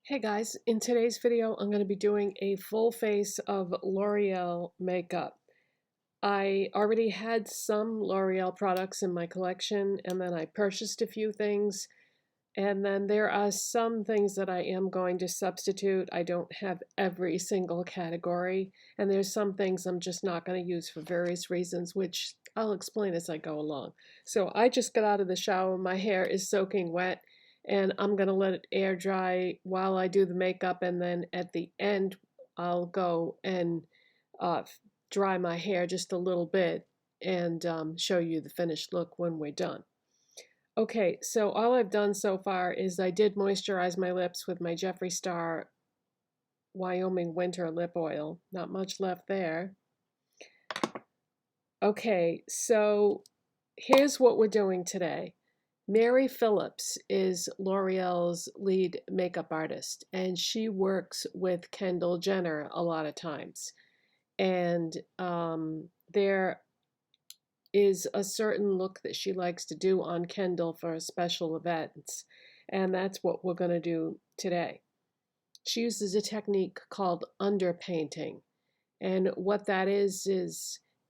Hey guys, in today's video I'm going to be doing a full face of L'Oreal makeup. I already had some L'Oreal products in my collection and then I purchased a few things, and then there are some things that I am going to substitute. I don't have every single category, and there's some things I'm just not going to use for various reasons, which I'll explain as I go along. So I just got out of the shower, my hair is soaking wet, and I'm going to let it air dry while I do the makeup, and then at the end I'll go and uh, dry my hair just a little bit and show you the finished look when we're done. Okay, so all I've done so far is I did moisturize my lips with my Jeffree Star Wyoming Winter Lip Oil. Not much left there. Okay, so here's what we're doing today. Mary Phillips is L'Oreal's lead makeup artist, and she works with Kendall Jenner a lot of times. And there is a certain look that she likes to do on Kendall for special events, and that's what we're going to do today. She uses a technique called underpainting, and what that is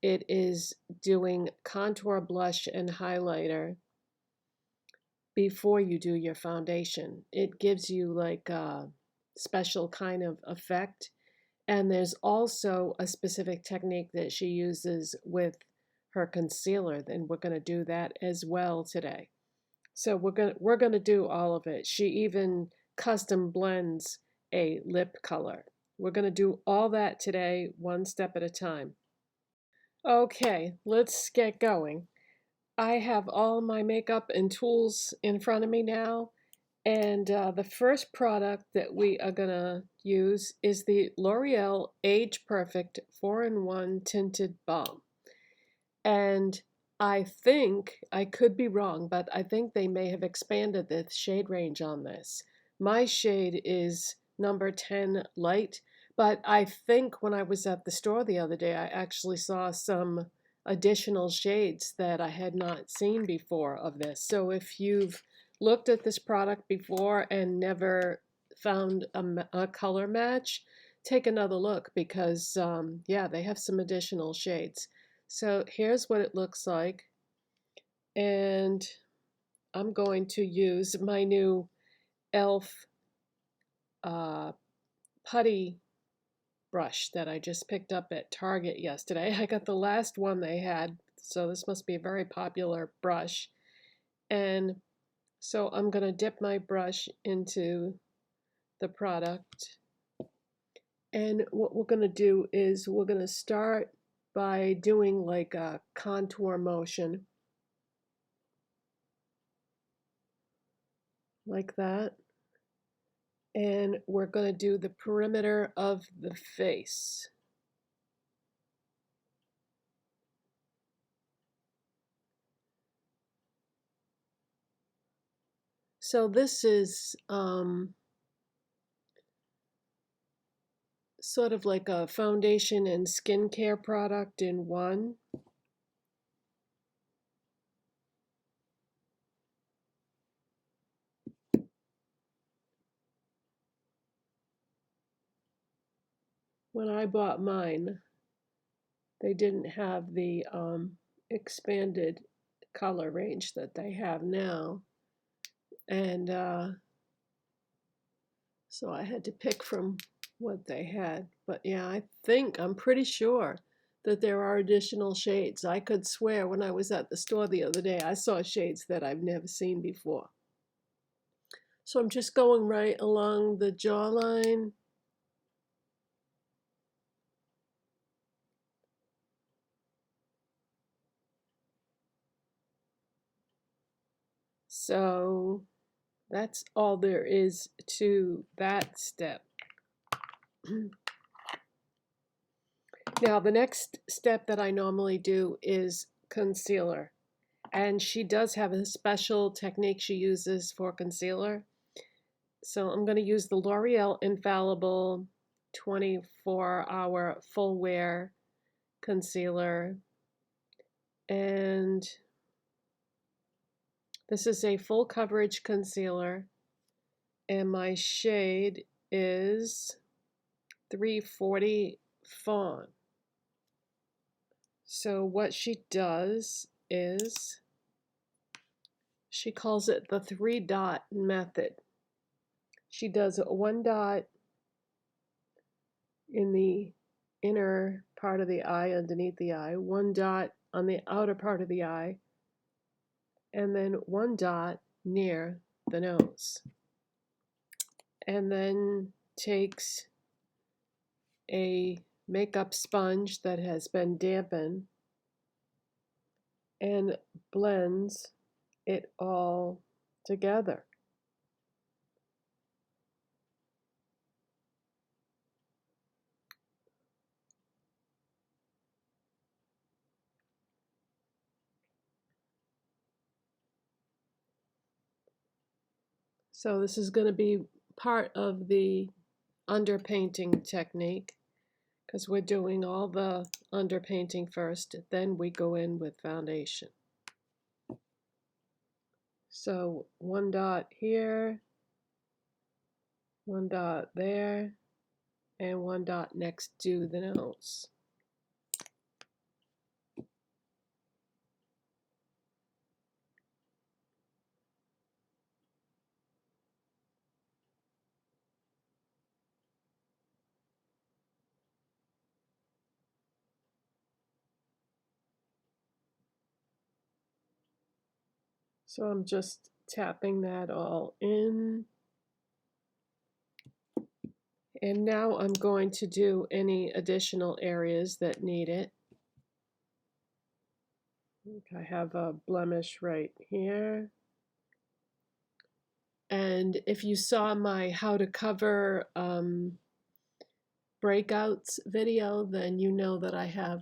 it is doing contour, blush, and highlighter before you do your foundation. It gives you like a special kind of effect. And there's also a specific technique that she uses with her concealer, and we're going to do that as well today. So we're going to do all of it. She even custom blends a lip color. We're going to do all that today, one step at a time. Okay, let's get going. I have all my makeup and tools in front of me now. And the first product that we are going to use is the L'Oreal Age Perfect 4-in-1 Tinted Balm. And I think, I could be wrong, but I think they may have expanded the shade range on this. My shade is number 10 light, but I think when I was at the store the other day, I actually saw some additional shades that I had not seen before of this. So if you've looked at this product before and never found a color match, take another look because, yeah, they have some additional shades. So here's what it looks like. And I'm going to use my new e.l.f. Putty brush that I just picked up at Target yesterday. I got the last one they had, so this must be a very popular brush. And so I'm going to dip my brush into the product. And what we're going to do is we're going to start by doing like a contour motion, like that. And we're going to do the perimeter of the face. So this is sort of like a foundation and skincare product in one. When I bought mine, they didn't have the expanded color range that they have now. And so I had to pick from what they had. But yeah, I'm pretty sure that there are additional shades. I could swear when I was at the store the other day, I saw shades that I've never seen before. So I'm just going right along the jawline. So that's all there is to that step. Now, the next step that I normally do is concealer. And she does have a special technique she uses for concealer. So I'm going to use the L'Oreal Infallible 24-hour full wear concealer. And this is a full coverage concealer. and my shade is 340 Fawn. So what she does is she calls it the 3-dot method. She does 1 dot in the inner part of the eye, underneath the eye, 1 dot on the outer part of the eye, and then 1 dot near the nose. And then takes a makeup sponge that has been dampened and blends it all together. So this is going to be part of the underpainting technique, because we're doing all the underpainting first, then we go in with foundation. So 1 dot here, 1 dot there, and 1 dot next to the nose. So I'm just tapping that all in. And now I'm going to do any additional areas that need it. I have a blemish right here. And if you saw my how to cover breakouts video, then you know that I have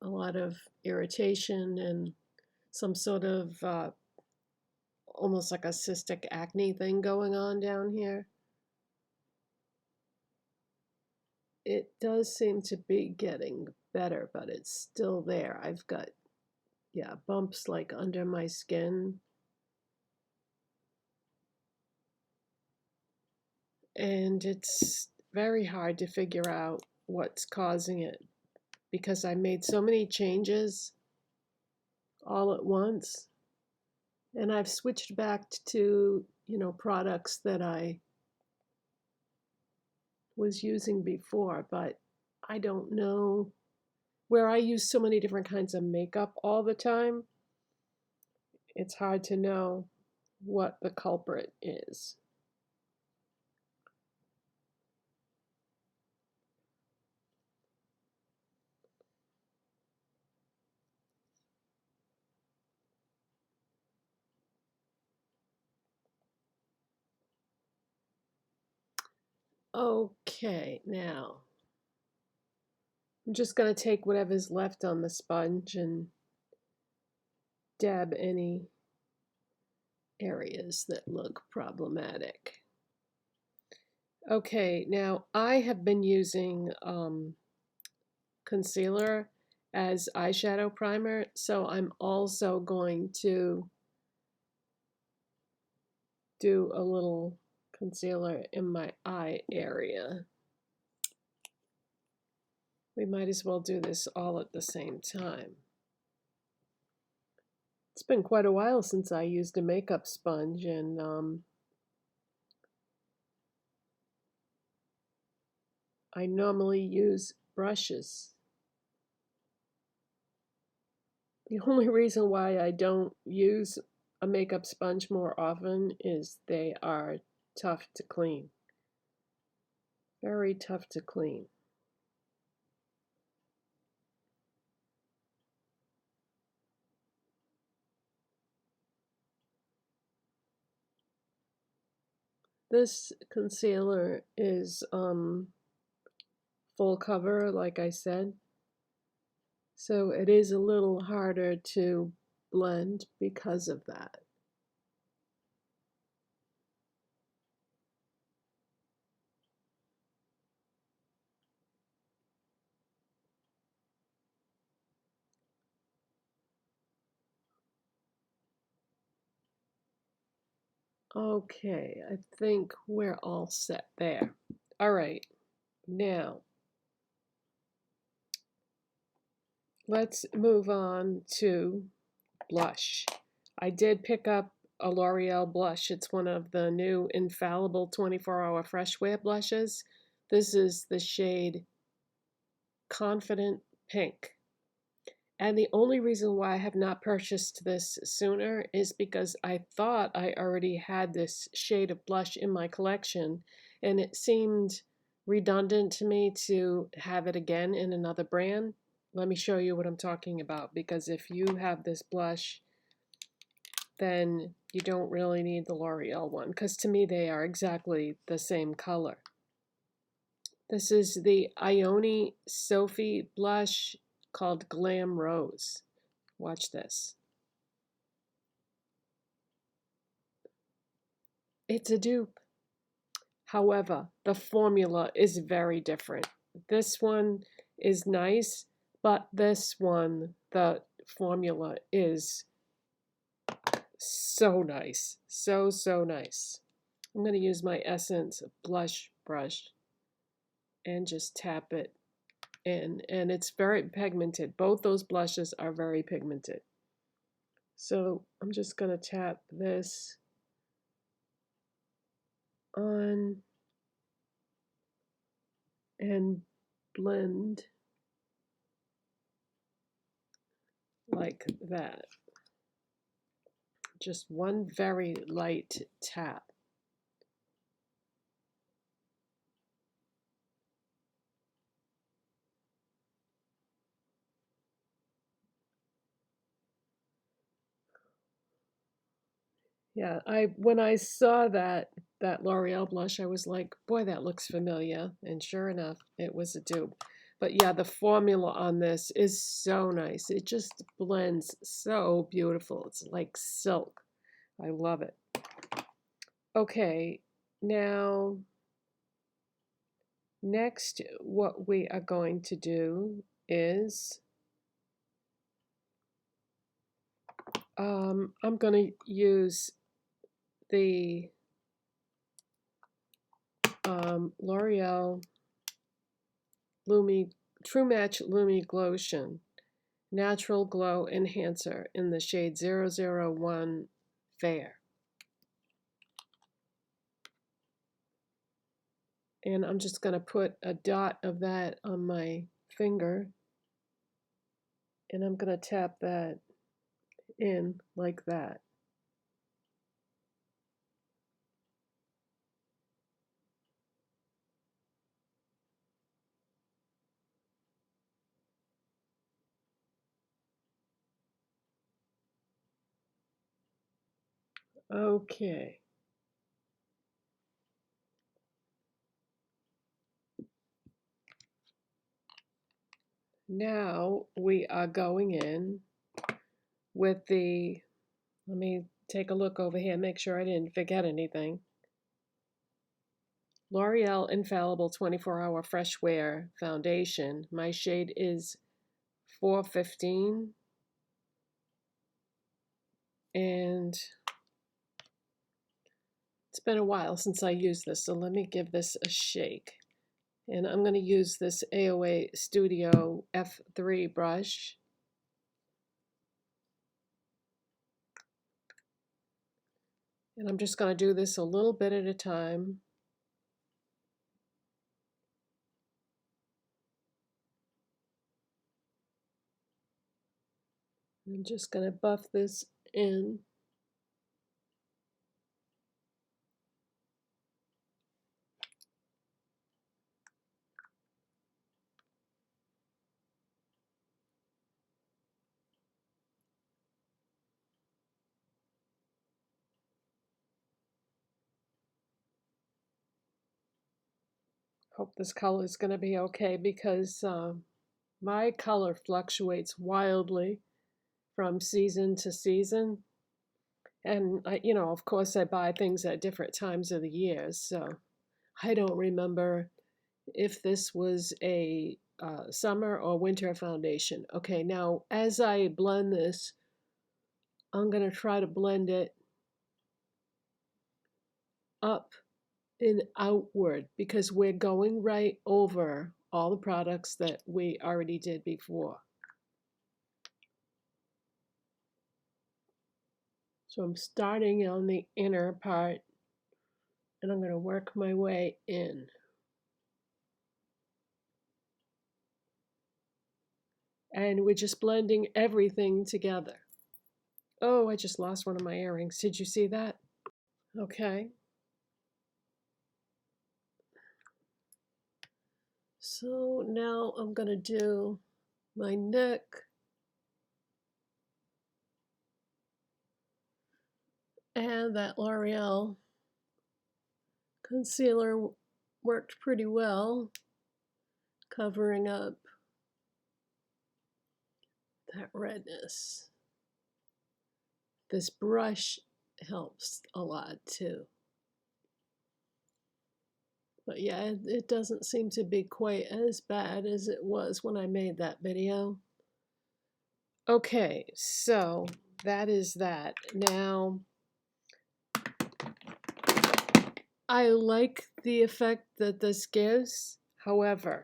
a lot of irritation and some sort of almost like a cystic acne thing going on down here. It does seem to be getting better, but it's still there. I've got, yeah, bumps like under my skin. And it's very hard to figure out what's causing it because I made so many changes all at once. And I've switched back to, products that I was using before, but I don't know. Where I use so many different kinds of makeup all the time, it's hard to know what the culprit is. Okay, now I'm just going to take whatever's left on the sponge and dab any areas that look problematic. Okay, now I have been using concealer as eyeshadow primer, so I'm also going to do a little concealer in my eye area. We might as well do this all at the same time. It's been quite a while since I used a makeup sponge, and I normally use brushes. The only reason why I don't use a makeup sponge more often is they are tough to clean. Very tough to clean. This concealer is full cover, like I said, so it is a little harder to blend because of that. Okay, I think we're all set there. All right, now let's move on to blush. I did pick up a L'Oreal blush. It's one of the new Infallible 24-hour fresh wear blushes. This is the shade Confident Pink. And the only reason why I have not purchased this sooner is because I thought I already had this shade of blush in my collection, and it seemed redundant to me to have it again in another brand. Let me show you what I'm talking about, because if you have this blush, then you don't really need the L'Oreal one, because to me they are exactly the same color. This is the Ione Sophie blush called Glam Rose. Watch this. It's a dupe. However, the formula is very different. This one is nice, but this one, the formula is so nice. So, so nice. I'm going to use my Essence blush brush and just tap it in. And it's very pigmented. Both those blushes are very pigmented. So I'm just going to tap this on and blend like that. Just one very light tap. Yeah, when I saw that L'Oreal blush, I was like, boy, that looks familiar. And sure enough, it was a dupe. But yeah, the formula on this is so nice. It just blends so beautiful. It's like silk. I love it. Okay, now next what we are going to do is I'm going to use the L'Oreal Lumi True Match Lumi Glotion Natural Glow Enhancer in the shade 001 Fair. And I'm just going to put a dot of that on my finger, and I'm going to tap that in like that. Okay. Now we are going in with the, let me take a look over here, make sure I didn't forget anything. L'Oreal Infallible 24-hour Fresh Wear Foundation. My shade is 415. And it's been a while since I used this, so let me give this a shake. And I'm going to use this AOA Studio F3 brush. And I'm just going to do this a little bit at a time. I'm just going to buff this in. Hope this color is going to be okay, because my color fluctuates wildly from season to season. And of course I buy things at different times of the year, so I don't remember if this was a summer or winter foundation. Okay, now as I blend this, I'm going to try to blend it up and outward because we're going right over all the products that we already did before. So I'm starting on the inner part and I'm going to work my way in. And we're just blending everything together. Oh, I just lost one of my earrings. Did you see that? Okay. So now I'm going to do my neck. And that L'Oreal concealer worked pretty well, covering up that redness. This brush helps a lot too. But yeah, it doesn't seem to be quite as bad as it was when I made that video. Okay, so that is that. Now, I like the effect that this gives. However,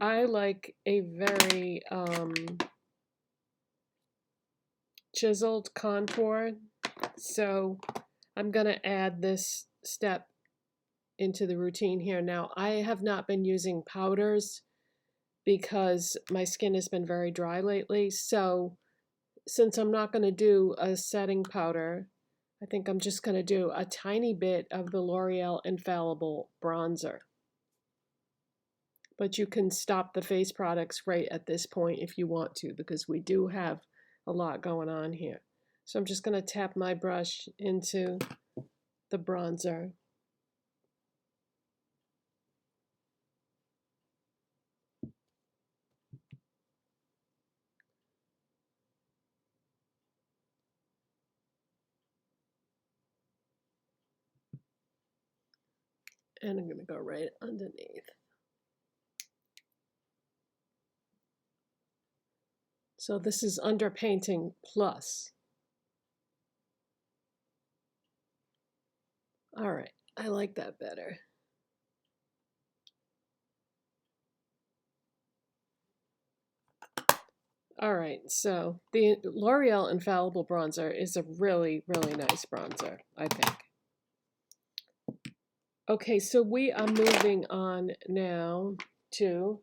I like a very chiseled contour. So I'm going to add this step into the routine here. Now, I have not been using powders because my skin has been very dry lately. So since I'm not going to do a setting powder, I think I'm just going to do a tiny bit of the L'Oreal Infallible bronzer. But you can stop the face products right at this point if you want to, because we do have a lot going on here. So I'm just going to tap my brush into the bronzer. And I'm going to go right underneath. So this is underpainting plus. All right, I like that better. All right, so the L'Oreal Infallible bronzer is a really, really nice bronzer, I think. Okay, so we are moving on now to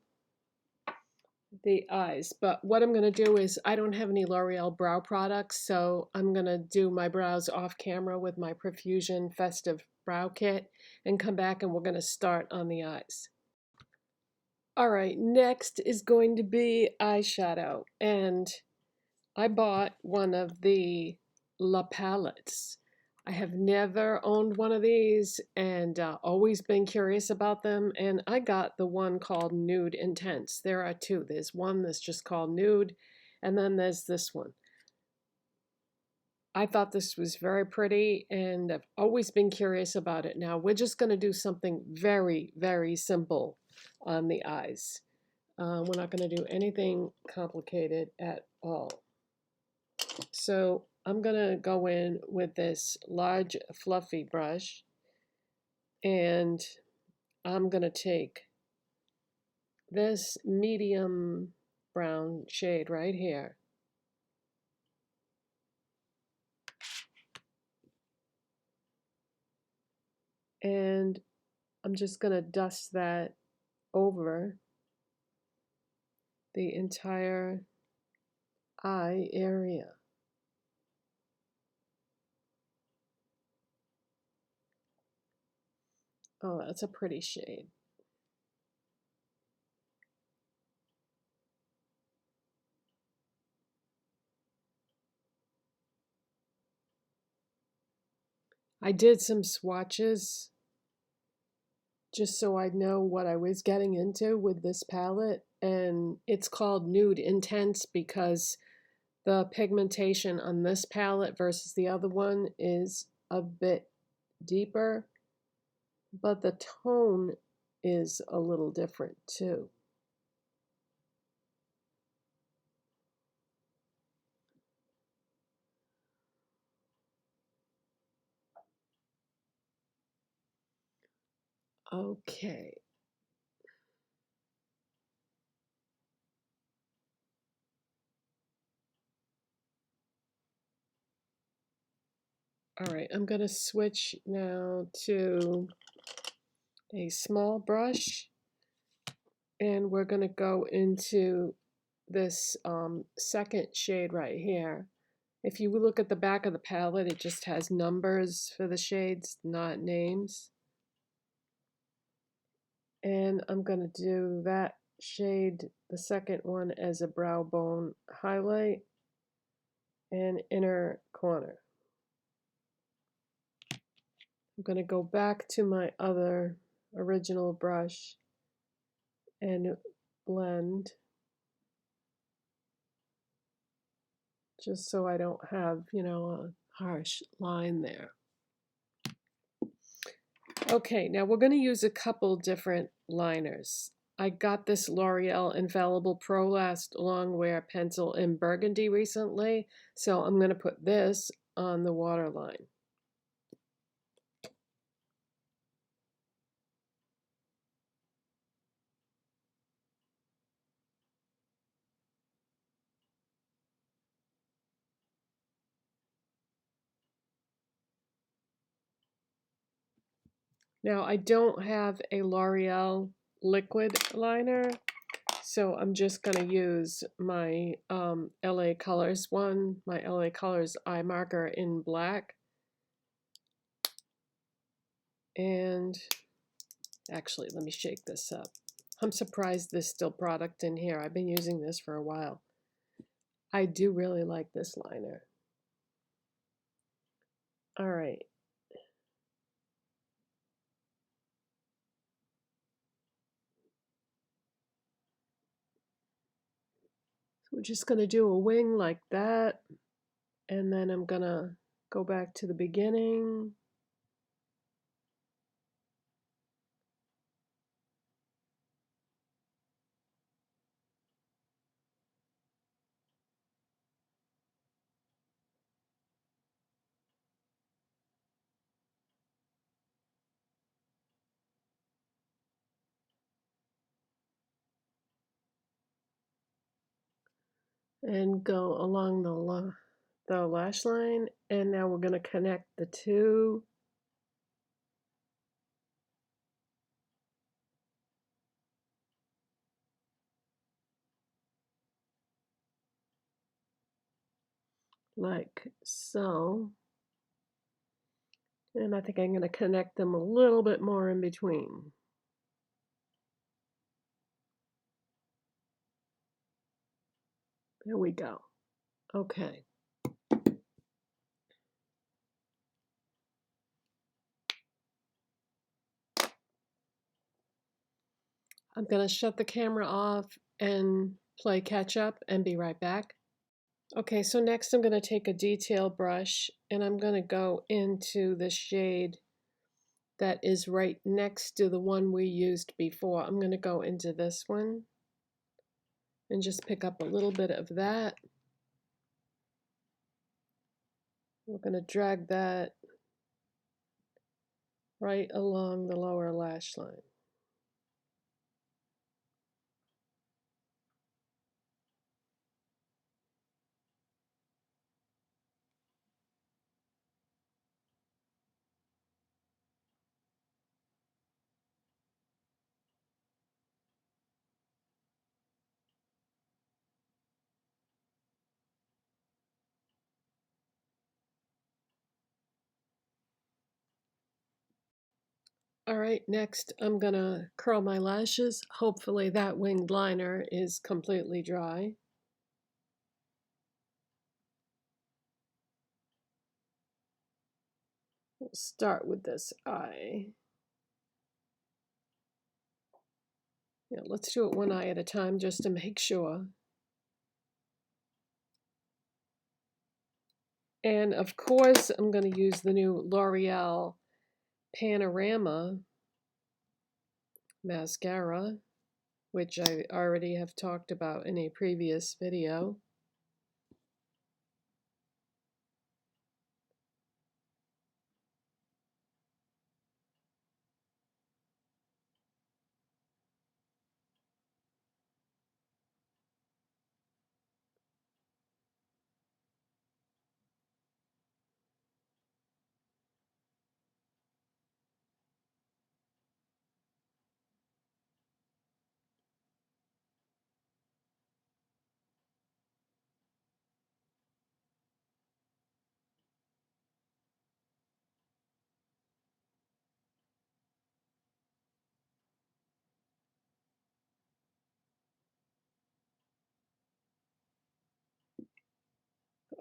the eyes. But what I'm going to do is I don't have any L'Oreal brow products, so I'm going to do my brows off camera with my Profusion Festive brow kit and come back and we're going to start on the eyes. All right, next is going to be eyeshadow. And I bought one of the La Palettes. I have never owned one of these and always been curious about them. And I got the one called Nude Intense. There are two. There's one that's just called Nude, and then there's this one. I thought this was very pretty and I've always been curious about it. Now we're just going to do something very, very simple on the eyes. We're not going to do anything complicated at all. So I'm going to go in with this large fluffy brush and I'm going to take this medium brown shade right here. And I'm just going to dust that over the entire eye area. Oh, that's a pretty shade. I did some swatches just so I'd know what I was getting into with this palette, and it's called Nude Intense because the pigmentation on this palette versus the other one is a bit deeper, but the tone is a little different too. Okay. All right, I'm going to switch now to a small brush, and we're going to go into this second shade right here. If you look at the back of the palette, it just has numbers for the shades, not names. And I'm going to do that shade, the second one, as a brow bone highlight and inner corner. I'm going to go back to my other original brush and blend, just so I don't have, you know, a harsh line there. Okay, now we're going to use a couple different liners. I got this L'Oreal Infallible Pro Last Longwear pencil in Burgundy recently, so I'm going to put this on the waterline. Now I don't have a L'Oreal liquid liner, so I'm just going to use my LA Colors one, my LA Colors eye marker in black. And actually, let me shake this up. I'm surprised there's still product in here. I've been using this for a while. I do really like this liner. All right. So we're just going to do a wing like that. And then I'm going to go back to the beginning. And go along the lash line, and now we're going to connect the two. Like so. And I think I'm going to connect them a little bit more in between. There we go. Okay. I'm going to shut the camera off and play catch up and be right back. Okay, so next I'm going to take a detail brush and I'm going to go into the shade that is right next to the one we used before. I'm going to go into this one and just pick up a little bit of that. We're going to drag that right along the lower lash line. All right, next I'm gonna curl my lashes. Hopefully that winged liner is completely dry. We'll start with this eye. Yeah, let's do it one eye at a time just to make sure. And of course, I'm going to use the new L'Oreal Panorama mascara, which I already have talked about in a previous video.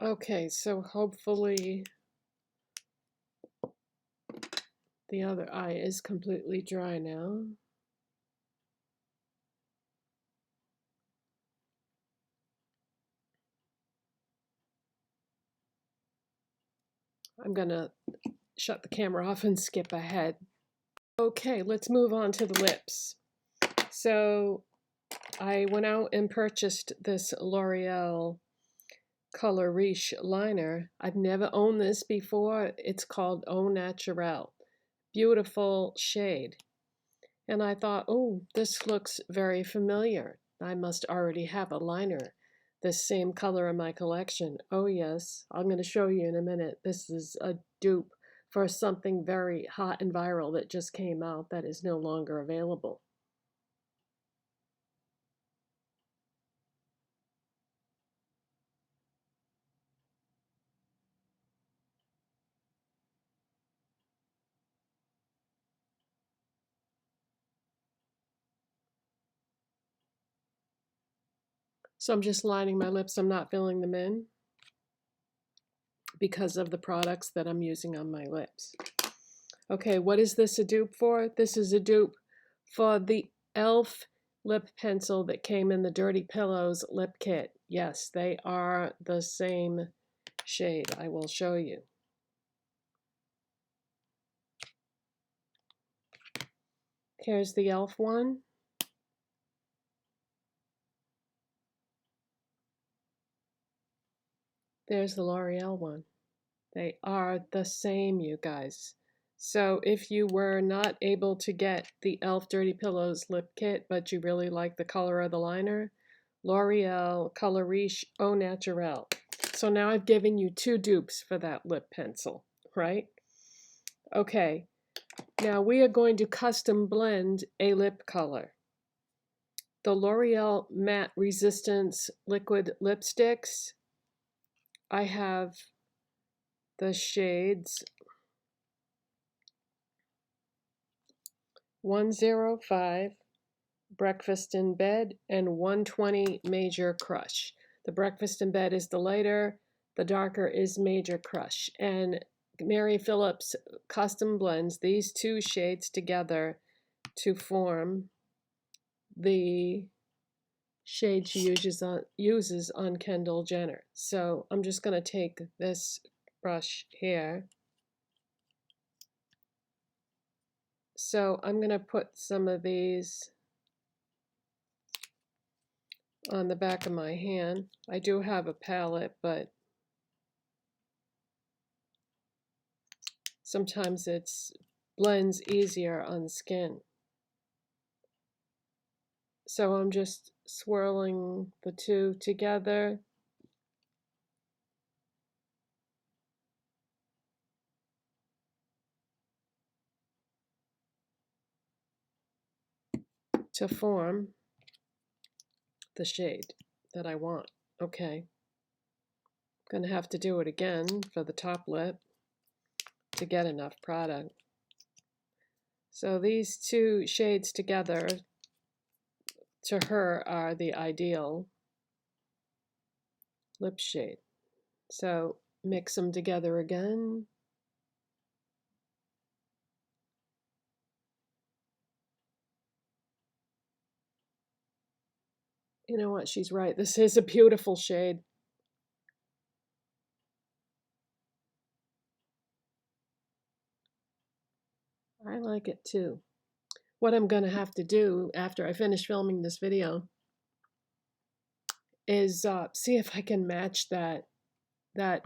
Okay, so hopefully the other eye is completely dry now. I'm gonna shut the camera off and skip ahead. Okay, let's move on to the lips. So I went out and purchased this L'Oreal Color Riche liner. I've never owned this before. It's called Au Naturale. Beautiful shade. And I thought, oh, this looks very familiar. I must already have a liner this same color in my collection. Oh yes, I'm going to show you in a minute. This is a dupe for something very hot and viral that just came out that is no longer available. So I'm just lining my lips. I'm not filling them in because of the products that I'm using on my lips. Okay, what is this a dupe for? This is a dupe for the e.l.f. lip pencil that came in the Dirty Pillows lip kit. Yes, they are the same shade. I will show you. Here's the e.l.f. one. There's the L'Oreal one. They are the same, you guys. So if you were not able to get the e.l.f. Dirty Pillows lip kit, but you really like the color of the liner, L'Oreal Color Riche Au Naturale. So now I've given you two dupes for that lip pencil, right? Okay, now we are going to custom blend a lip color. The L'Oreal Matte Resistance Liquid Lipsticks, I have the shades 105, Breakfast in Bed, and 120, Major Crush. The Breakfast in Bed is the lighter, the darker is Major Crush. And Mary Phillips custom blends these two shades together to form the shade she uses on Kendall Jenner. So I'm just going to take this brush here. So I'm going to put some of these on the back of my hand. I do have a palette, but sometimes it's blends easier on skin. So I'm just swirling the two together. To form the shade that I want. Okay. I'm gonna have to do it again for the top lip to get enough product. So these two shades together to her are the ideal lip shade. So mix them together again. You know what? She's right. This is a beautiful shade. I like it too. What I'm going to have to do after I finish filming this video is see if I can match that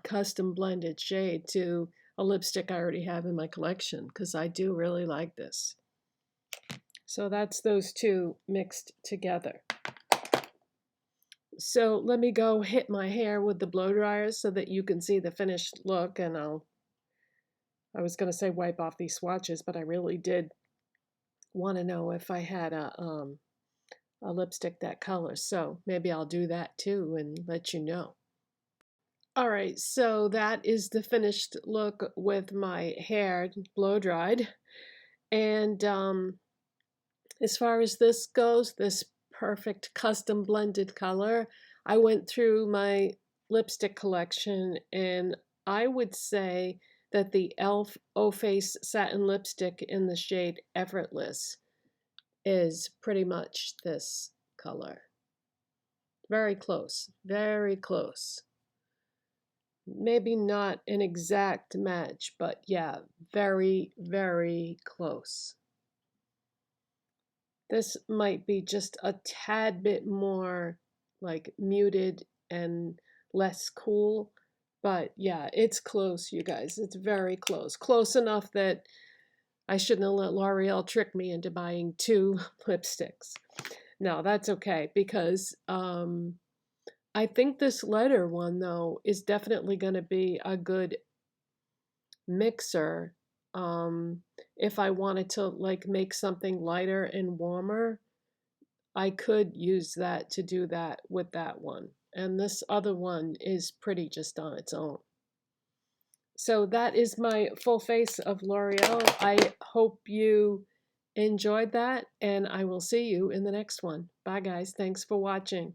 custom blended shade to a lipstick I already have in my collection, because I do really like this. So that's those two mixed together. So let me go hit my hair with the blow dryer so that you can see the finished look, and I was going to say wipe off these swatches, but I really did want to know if I had a lipstick that color. So maybe I'll do that too and let you know. All right, so that is the finished look with my hair blow dried. And as far as this goes, this perfect custom blended color, I went through my lipstick collection, and I would say that the e.l.f. O Face Satin Lipstick in the shade Effortless is pretty much this color. Very close, very close. Maybe not an exact match, but yeah, very, very close. This might be just a tad bit more like muted and less cool, but yeah, it's close, you guys. It's very close. Close enough that I shouldn't have let L'Oreal trick me into buying 2 lipsticks. No, that's okay, because I think this lighter one, though, is definitely going to be a good mixer. If I wanted to like make something lighter and warmer, I could use that to do that with that one. And this other one is pretty just on its own. So that is my full face of L'Oreal. I hope you enjoyed that, and I will see you in the next one. Bye, guys. Thanks for watching.